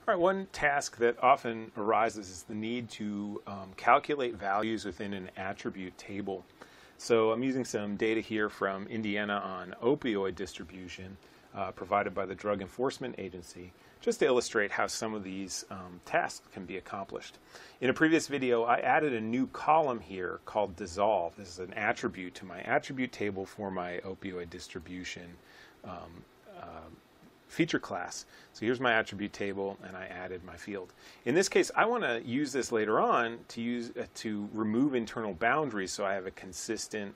All right, one task that often arises is the need to calculate values within an attribute table. So I'm using some data here from Indiana on opioid distribution provided by the Drug Enforcement Agency, just to illustrate how some of these tasks can be accomplished. In a previous video, I added a new column here called dissolve. This is an attribute to my attribute table for my opioid distribution feature class. So here's my attribute table, and I added my field. In this case, I want to use this later on to remove internal boundaries, so I have a consistent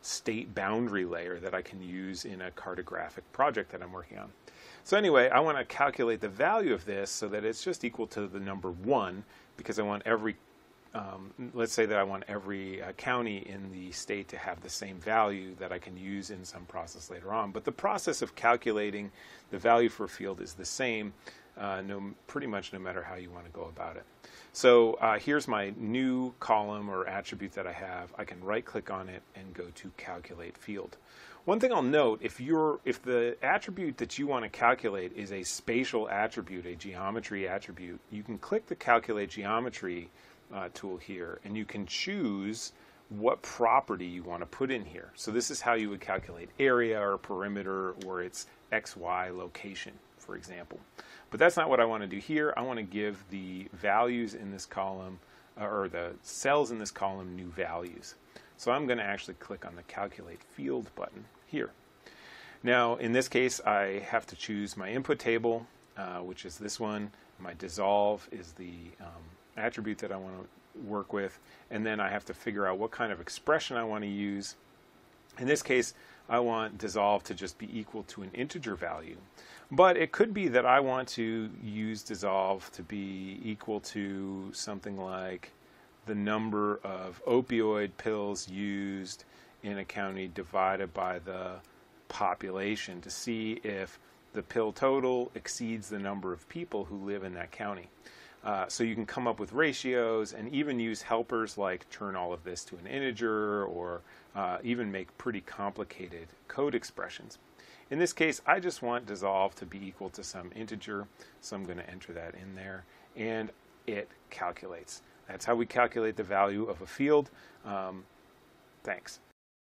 state boundary layer that I can use in a cartographic project that I'm working on. So anyway, I want to calculate the value of this so that it's just equal to the number 1, because I want every let's say that I want every county in the state to have the same value that I can use in some process later on. But the process of calculating the value for a field is the same, pretty much no matter how you want to go about it. So here's my new column or attribute that I have. I can right-click on it and go to Calculate Field. One thing I'll note, if the attribute that you want to calculate is a spatial attribute, a geometry attribute, you can click the Calculate Geometry tool here, and you can choose what property you want to put in here. So this is how you would calculate area or perimeter or its XY location, for example. But that's not what I want to do here. I want to give the values in this column, or the cells in this column, new values. So I'm going to actually click on the Calculate Field button here. Now, in this case, I have to choose my input table, which is this one. My dissolve is the attribute that I want to work with, and then I have to figure out what kind of expression I want to use. In this case, I want dissolve to just be equal to an integer value, but it could be that I want to use dissolve to be equal to something like the number of opioid pills used in a county divided by the population, to see if the pill total exceeds the number of people who live in that county. So you can come up with ratios and even use helpers like turn all of this to an integer, or even make pretty complicated code expressions. In this case, I just want dissolve to be equal to some integer, so I'm going to enter that in there, and it calculates. That's how we calculate the value of a field. Thanks.